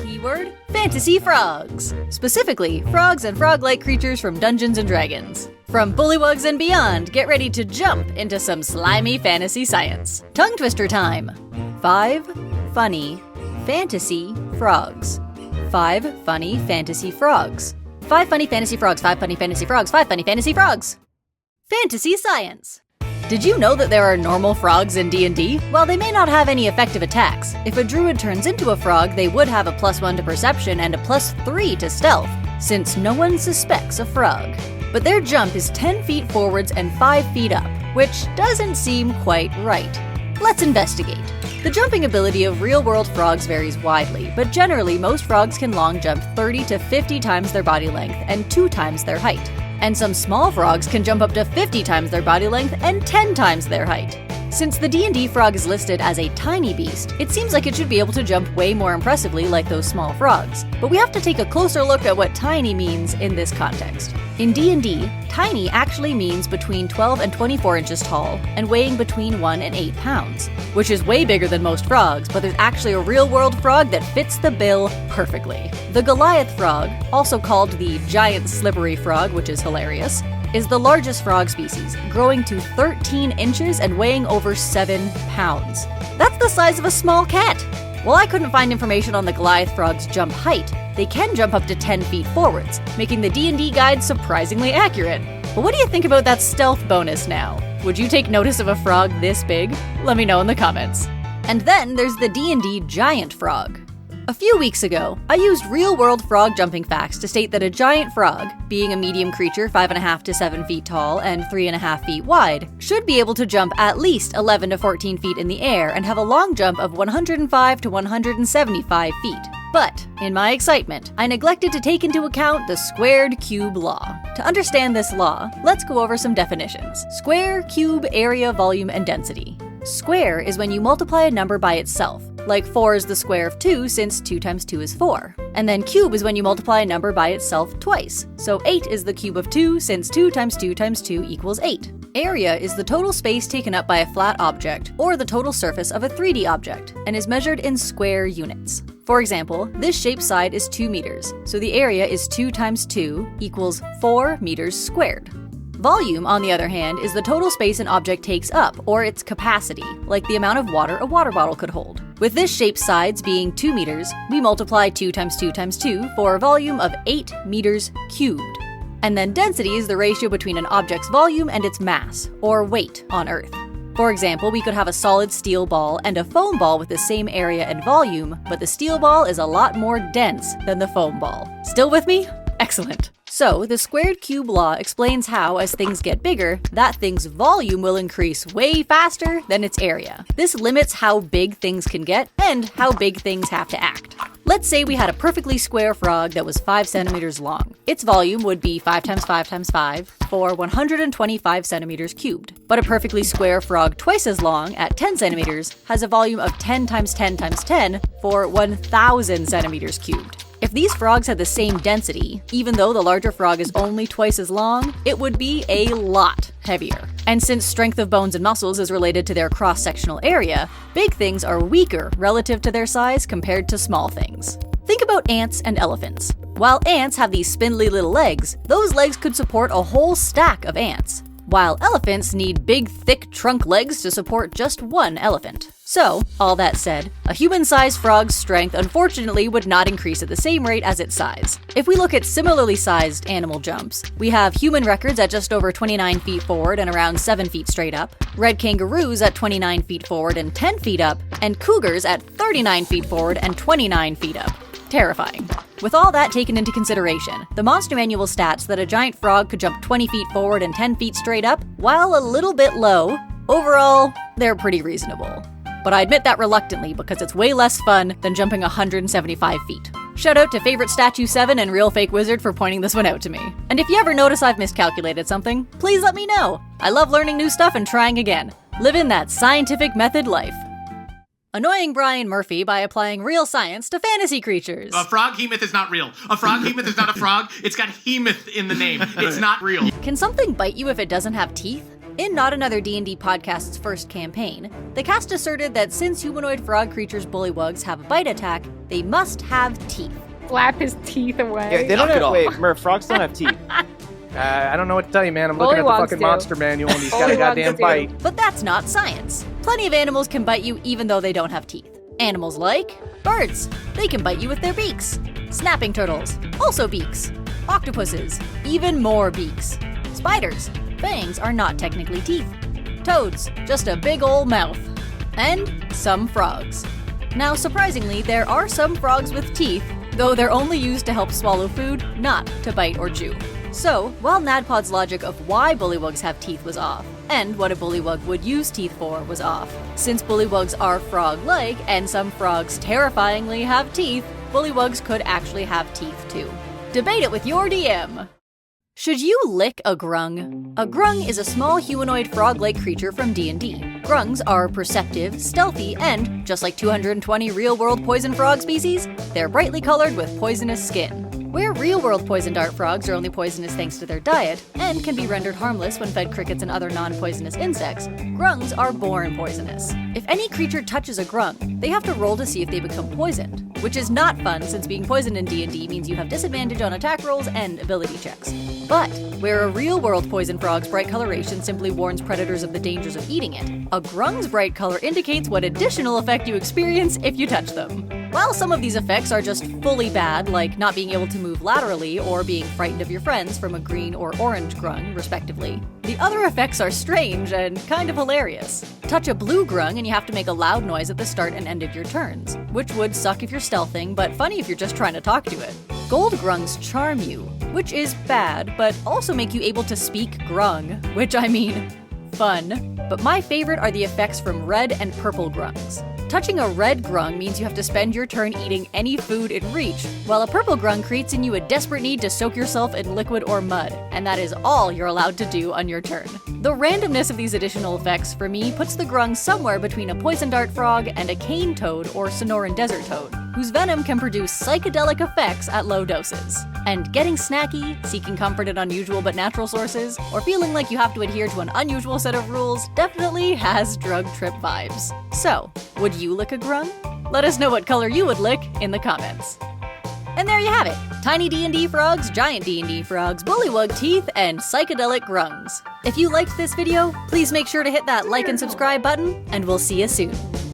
Keyword: fantasy frogs. Specifically, frogs and frog-like creatures from Dungeons & Dragons. From Bullywugs and beyond, get ready to jump into some slimy fantasy science. Tongue twister time! 5 funny fantasy frogs. 5 funny fantasy frogs. 5 funny fantasy frogs, 5 funny fantasy frogs, 5 funny fantasy frogs. Fantasy science. Did you know that there are normal frogs in D&D? While they may not have any effective attacks, if a druid turns into a frog, they would have a +1 to perception and a +3 to stealth, since no one suspects a frog. But their jump is 10 feet forwards and 5 feet up, which doesn't seem quite right. Let's investigate. The jumping ability of real-world frogs varies widely, but generally most frogs can long jump 30 to 50 times their body length and 2 times their height. And some small frogs can jump up to 50 times their body length and 10 times their height. Since the D&D frog is listed as a tiny beast, it seems like it should be able to jump way more impressively like those small frogs. But we have to take a closer look at what tiny means in this context. In D&D, tiny actually means between 12 and 24 inches tall and weighing between 1 and 8 pounds, which is way bigger than most frogs, but there's actually a real-world frog that fits the bill perfectly. The Goliath frog, also called the giant slippery frog, which is hilarious, is the largest frog species, growing to 13 inches and weighing over 7 pounds. That's the size of a small cat! While I couldn't find information on the Goliath frog's jump height, they can jump up to 10 feet forwards, making the D&D guide surprisingly accurate. But what do you think about that stealth bonus now? Would you take notice of a frog this big? Let me know in the comments. And then there's the D&D giant frog. A few weeks ago, I used real-world frog jumping facts to state that a giant frog, being a medium creature 5.5 to 7 feet tall and 3.5 feet wide, should be able to jump at least 11 to 14 feet in the air and have a long jump of 105 to 175 feet. But, in my excitement, I neglected to take into account the squared cube law. To understand this law, let's go over some definitions. Square, cube, area, volume, and density. Square is when you multiply a number by itself, like 4 is the square of 2 since 2 times 2 is 4. And then cube is when you multiply a number by itself twice, so 8 is the cube of 2 since 2 times 2 times 2 equals 8. Area is the total space taken up by a flat object, or the total surface of a 3D object, and is measured in square units. For example, this shape's side is 2 meters, so the area is 2 times 2 equals 4 meters squared. Volume, on the other hand, is the total space an object takes up, or its capacity, like the amount of water a water bottle could hold. With this shape's sides being 2 meters, we multiply 2 times 2 times 2 for a volume of 8 meters cubed. And then density is the ratio between an object's volume and its mass, or weight, on Earth. For example, we could have a solid steel ball and a foam ball with the same area and volume, but the steel ball is a lot more dense than the foam ball. Still with me? Excellent. So, the squared cube law explains how, as things get bigger, that thing's volume will increase way faster than its area. This limits how big things can get and how big things have to act. Let's say we had a perfectly square frog that was 5 centimeters long. Its volume would be 5 times 5 times 5 for 125 centimeters cubed. But a perfectly square frog twice as long, at 10 centimeters, has a volume of 10 times 10 times 10 for 1,000 centimeters cubed. If these frogs had the same density, even though the larger frog is only twice as long, it would be a lot heavier. And since strength of bones and muscles is related to their cross-sectional area, big things are weaker relative to their size compared to small things. Think about ants and elephants. While ants have these spindly little legs, those legs could support a whole stack of ants, while elephants need big, thick trunk legs to support just one elephant. So, all that said, a human-sized frog's strength unfortunately would not increase at the same rate as its size. If we look at similarly sized animal jumps, we have human records at just over 29 feet forward and around 7 feet straight up, red kangaroos at 29 feet forward and 10 feet up, and cougars at 39 feet forward and 29 feet up. Terrifying. With all that taken into consideration, the Monster Manual stats that a giant frog could jump 20 feet forward and 10 feet straight up, while a little bit low, overall, they're pretty reasonable. But I admit that reluctantly because it's way less fun than jumping 175 feet. Shout out to Favorite Statue 7 and Real Fake Wizard for pointing this one out to me. And if you ever notice I've miscalculated something, please let me know. I love learning new stuff and trying again. Living that scientific method life. Annoying Brian Murphy by applying real science to fantasy creatures. A frog hemoth is not real. A frog hemoth is not a frog. It's got hemoth in the name. It's not real. Can something bite you if it doesn't have teeth? In Not Another D&D podcast's first campaign, the cast asserted that since humanoid frog creatures Bullywugs have a bite attack, they must have teeth. Slap his teeth away. Yeah, they don't have, wait, Murph, frogs don't have teeth. I don't know what to tell you, man. I'm looking at the fucking monster manual and he's got a goddamn bite. But that's not science. Plenty of animals can bite you even though they don't have teeth. Animals like birds. They can bite you with their beaks. Snapping turtles, also beaks. Octopuses, even more beaks. Spiders, fangs are not technically teeth. Toads, just a big ol' mouth. And some frogs. Now, surprisingly, there are some frogs with teeth, though they're only used to help swallow food, not to bite or chew. So, while Nadpod's logic of why Bullywugs have teeth was off, and what a Bullywug would use teeth for was off, since Bullywugs are frog-like and some frogs terrifyingly have teeth, Bullywugs could actually have teeth too. Debate it with your DM! Should you lick a grung? A grung is a small humanoid frog-like creature from D&D. Grungs are perceptive, stealthy, and, just like 220 real-world poison frog species, they're brightly colored with poisonous skin. Where real-world poison dart frogs are only poisonous thanks to their diet, and can be rendered harmless when fed crickets and other non-poisonous insects, grungs are born poisonous. If any creature touches a grung, they have to roll to see if they become poisoned, which is not fun since being poisoned in D&D means you have disadvantage on attack rolls and ability checks. But where a real-world poison frog's bright coloration simply warns predators of the dangers of eating it, a grung's bright color indicates what additional effect you experience if you touch them. While some of these effects are just fully bad, like not being able to move laterally or being frightened of your friends from a green or orange grung, respectively, the other effects are strange and kind of hilarious. Touch a blue grung and you have to make a loud noise at the start and end of your turns, which would suck if you're stealthing, but funny if you're just trying to talk to it. Gold grungs charm you, which is bad, but also make you able to speak grung, which I mean, fun. But my favorite are the effects from red and purple grungs. Touching a red grung means you have to spend your turn eating any food in reach, while a purple grung creates in you a desperate need to soak yourself in liquid or mud, and that is all you're allowed to do on your turn. The randomness of these additional effects, for me, puts the grung somewhere between a poison dart frog and a cane toad or Sonoran desert toad, whose venom can produce psychedelic effects at low doses. And getting snacky, seeking comfort in unusual but natural sources, or feeling like you have to adhere to an unusual set of rules definitely has drug trip vibes. So, would you lick a grung? Let us know what color you would lick in the comments. And there you have it! Tiny D&D frogs, giant D&D frogs, bullywug teeth, and psychedelic grungs. If you liked this video, please make sure to hit that like and subscribe button, and we'll see you soon.